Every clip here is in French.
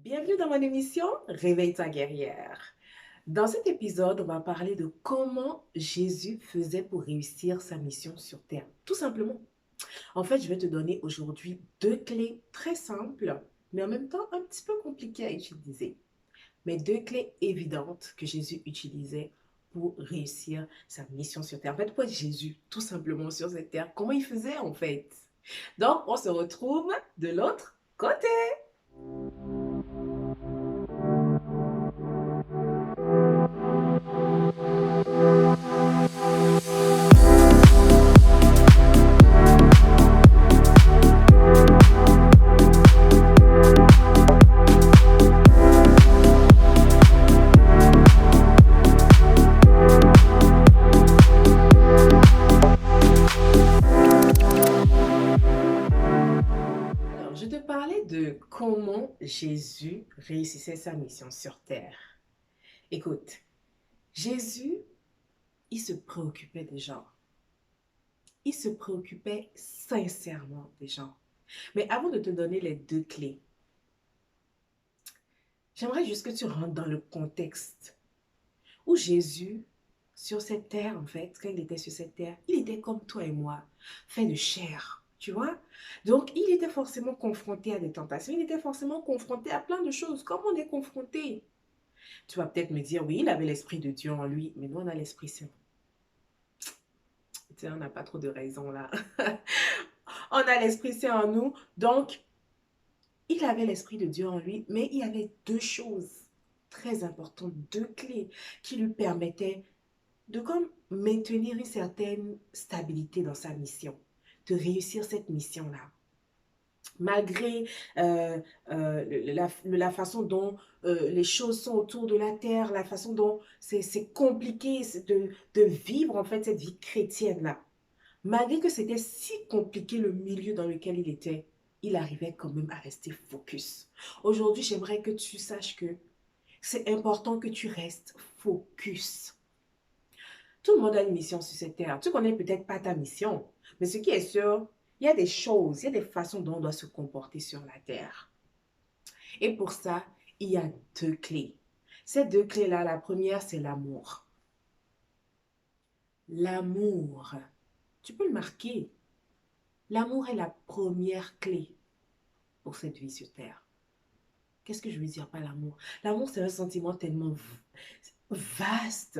Bienvenue dans mon émission Réveille ta guerrière. Dans cet épisode, on va parler de comment Jésus faisait pour réussir sa mission sur Terre. Tout simplement. En fait, je vais te donner aujourd'hui deux clés très simples, mais en même temps un petit peu compliquées à utiliser. Mais deux clés évidentes que Jésus utilisait pour réussir sa mission sur Terre. En fait, pourquoi Jésus, tout simplement sur cette Terre? Comment il faisait en fait? Donc, on se retrouve de l'autre côté. Alors, je te parlais de comment Jésus réussissait sa mission sur terre. Écoute, Jésus, il se préoccupait des gens. Il se préoccupait sincèrement des gens. Mais avant de te donner les deux clés, j'aimerais juste que tu rentres dans le contexte où Jésus, sur cette terre, en fait, quand il était sur cette terre, il était comme toi et moi, fait de chair, tu vois? Donc, il était forcément confronté à des tentations, il était forcément confronté à plein de choses, comme on est confronté. Tu vas peut-être me dire, oui, il avait l'Esprit de Dieu en lui, mais nous, on a l'Esprit Saint. Tu sais, on n'a pas trop de raison là. On a l'Esprit Saint en nous, donc il avait l'Esprit de Dieu en lui, mais il y avait deux choses très importantes, deux clés qui lui permettaient de comme maintenir une certaine stabilité dans sa mission, de réussir cette mission-là. Malgré la façon dont les choses sont autour de la terre, la façon dont c'est compliqué de vivre en fait cette vie chrétienne-là. Malgré que c'était si compliqué le milieu dans lequel il était, il arrivait quand même à rester focus. Aujourd'hui, j'aimerais que tu saches que c'est important que tu restes focus. Tout le monde a une mission sur cette terre. Tu connais peut-être pas ta mission, mais ce qui est sûr, il y a des choses, il y a des façons dont on doit se comporter sur la terre. Et pour ça, il y a deux clés. Ces deux clés-là, la première, c'est l'amour. L'amour. Tu peux le marquer. L'amour est la première clé pour cette vie sur terre. Qu'est-ce que je veux dire par l'amour? L'amour, c'est un sentiment tellement vaste,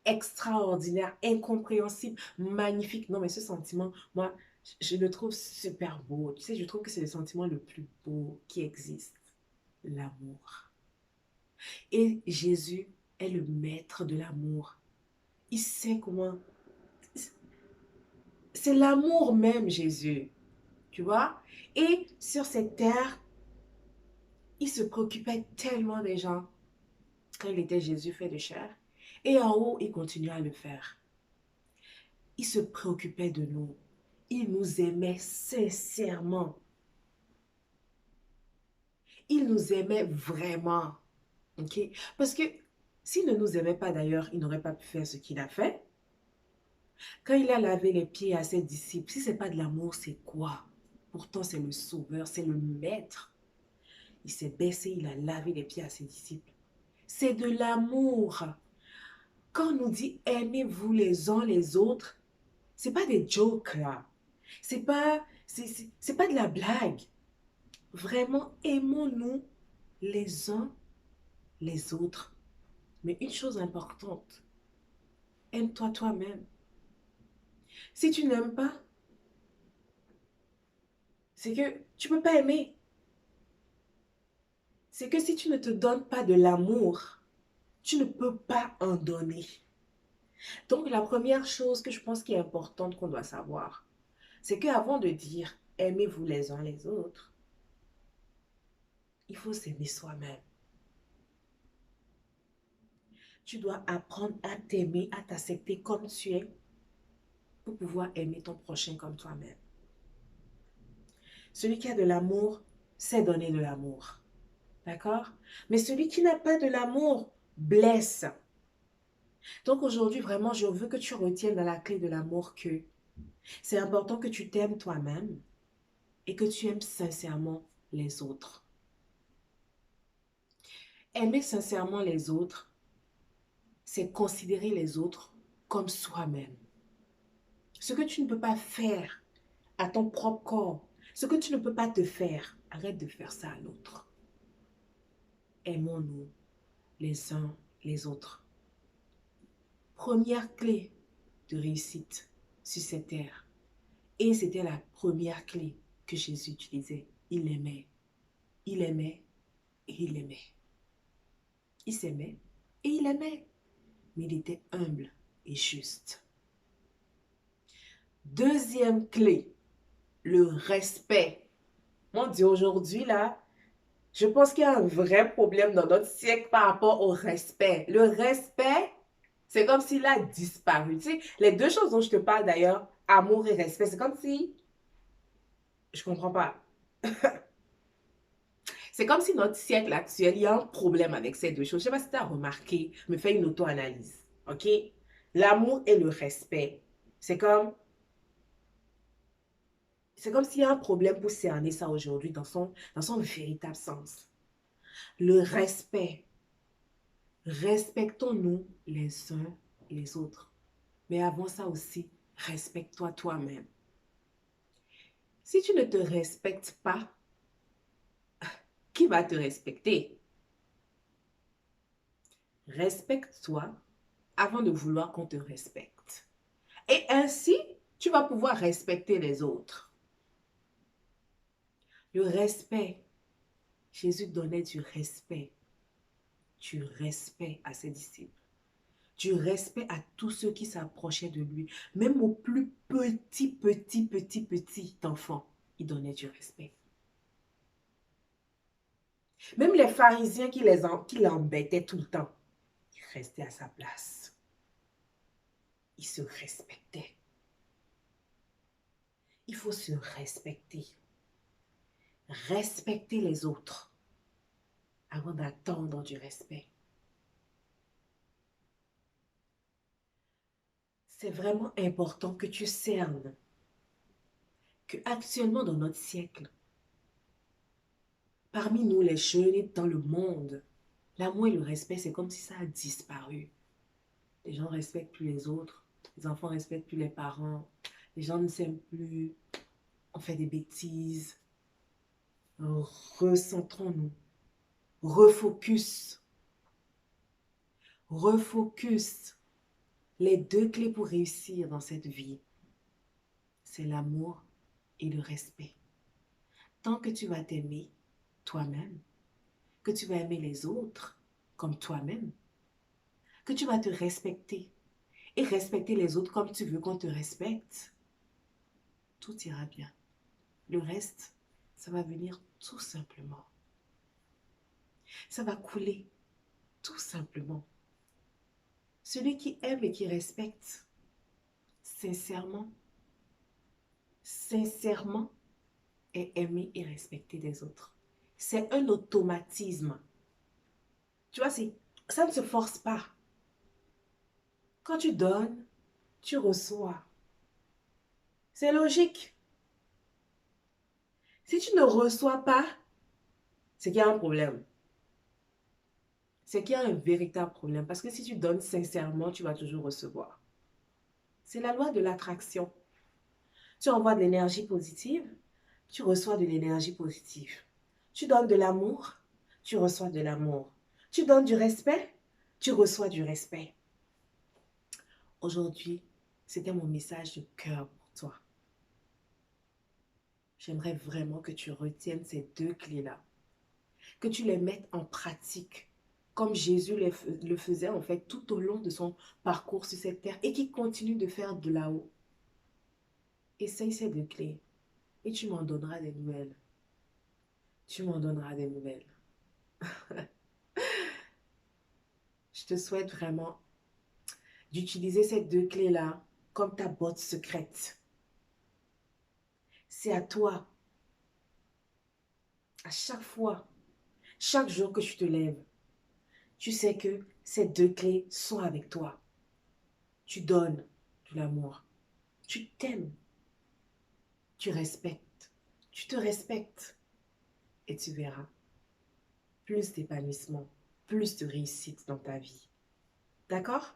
extraordinaire, incompréhensible, magnifique. Non, mais ce sentiment, moi, je le trouve super beau. Tu sais, je trouve que c'est le sentiment le plus beau qui existe. L'amour. Et Jésus est le maître de l'amour. Il sait comment... C'est l'amour même, Jésus. Tu vois? Et sur cette terre, il se préoccupait tellement des gens quand il était Jésus fait de chair. Et en haut, il continue à le faire. Il se préoccupait de nous. Il nous aimait sincèrement. Il nous aimait vraiment. Ok? Parce que s'il ne nous aimait pas d'ailleurs, il n'aurait pas pu faire ce qu'il a fait. Quand il a lavé les pieds à ses disciples, si ce n'est pas de l'amour, c'est quoi? Pourtant, c'est le sauveur, c'est le maître. Il s'est baissé, il a lavé les pieds à ses disciples. C'est de l'amour. Quand on nous dit aimez-vous les uns les autres, c'est pas des jokes là. C'est pas de la blague. Vraiment, aimons-nous les uns les autres. Mais une chose importante, aime-toi toi-même. Si tu n'aimes pas, c'est que tu ne peux pas aimer. C'est que si tu ne te donnes pas de l'amour, tu ne peux pas en donner. Donc la première chose que je pense qui est importante qu'on doit savoir, c'est qu'avant de dire aimez-vous les uns les autres, il faut s'aimer soi-même. Tu dois apprendre à t'aimer, à t'accepter comme tu es pour pouvoir aimer ton prochain comme toi-même. Celui qui a de l'amour sait donner de l'amour. D'accord? Mais celui qui n'a pas de l'amour blesse. Donc aujourd'hui, vraiment, je veux que tu retiennes dans la clé de l'amour que c'est important que tu t'aimes toi-même et que tu aimes sincèrement les autres. Aimer sincèrement les autres, c'est considérer les autres comme soi-même. Ce que tu ne peux pas faire à ton propre corps, ce que tu ne peux pas te faire, arrête de faire ça à l'autre. Aimons-nous les uns les autres. Première clé de réussite sur cette terre. Et c'était la première clé que Jésus utilisait. Il aimait, il aimait et il aimait. Il s'aimait et il aimait. Mais il était humble et juste. Deuxième clé, le respect. Mon Dieu, aujourd'hui, là, je pense qu'il y a un vrai problème dans notre siècle par rapport au respect. Le respect, c'est comme s'il a disparu. Tu sais, les deux choses dont je te parle d'ailleurs, amour et respect, c'est comme si... Je comprends pas. C'est comme si notre siècle actuel, il y a un problème avec ces deux choses. Je ne sais pas si tu as remarqué, me fais une auto-analyse. OK? L'amour et le respect. C'est comme, c'est comme s'il y a un problème pour cerner ça aujourd'hui dans son véritable sens. Le respect. Respectons-nous les uns les autres. Mais avant ça aussi, respecte-toi toi-même. Si tu ne te respectes pas, qui va te respecter? Respecte-toi avant de vouloir qu'on te respecte. Et ainsi, tu vas pouvoir respecter les autres. Le respect, Jésus donnait du respect. Du respect à ses disciples. Du respect à tous ceux qui s'approchaient de lui. Même aux plus petits enfants, il donnait du respect. Même les pharisiens qui l'embêtaient tout le temps, il restait à sa place. Il se respectait. Il faut se respecter. Respecter les autres avant d'attendre du respect. C'est vraiment important que tu cernes que actuellement dans notre siècle, parmi nous les jeunes et dans le monde, l'amour et le respect, c'est comme si ça a disparu. Les gens ne respectent plus les autres, les enfants ne respectent plus les parents, les gens ne s'aiment plus, on fait des bêtises. Recentrons-nous, refocus, refocus. Les deux clés pour réussir dans cette vie, c'est l'amour et le respect. Tant que tu vas t'aimer toi-même, que tu vas aimer les autres comme toi-même, que tu vas te respecter et respecter les autres comme tu veux qu'on te respecte, tout ira bien. Le reste, ça va venir tout simplement. Ça va couler tout simplement. Celui qui aime et qui respecte, sincèrement, sincèrement, est aimer et respecter les autres. C'est un automatisme. Tu vois, ça ne se force pas. Quand tu donnes, tu reçois. C'est logique. Si tu ne reçois pas, c'est qu'il y a un problème. C'est qu'il y a un véritable problème. Parce que si tu donnes sincèrement, tu vas toujours recevoir. C'est la loi de l'attraction. Tu envoies de l'énergie positive, tu reçois de l'énergie positive. Tu donnes de l'amour, tu reçois de l'amour. Tu donnes du respect, tu reçois du respect. Aujourd'hui, c'était mon message de cœur pour toi. J'aimerais vraiment que tu retiennes ces deux clés-là, que tu les mettes en pratique, comme Jésus le faisait en fait tout au long de son parcours sur cette terre et qui continue de faire de là-haut. Essaye ces deux clés et tu m'en donneras des nouvelles. Tu m'en donneras des nouvelles. Je te souhaite vraiment d'utiliser ces deux clés-là comme ta botte secrète. C'est à toi, à chaque fois, chaque jour que tu te lèves, tu sais que ces deux clés sont avec toi. Tu donnes de l'amour, tu t'aimes, tu respectes, tu te respectes et tu verras plus d'épanouissement, plus de réussite dans ta vie. D'accord?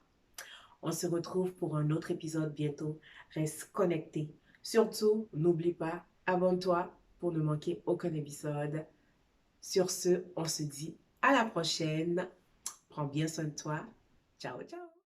On se retrouve pour un autre épisode bientôt. Reste connecté. Surtout, n'oublie pas, abonne-toi pour ne manquer aucun épisode. Sur ce, on se dit à la prochaine. Prends bien soin de toi. Ciao, ciao.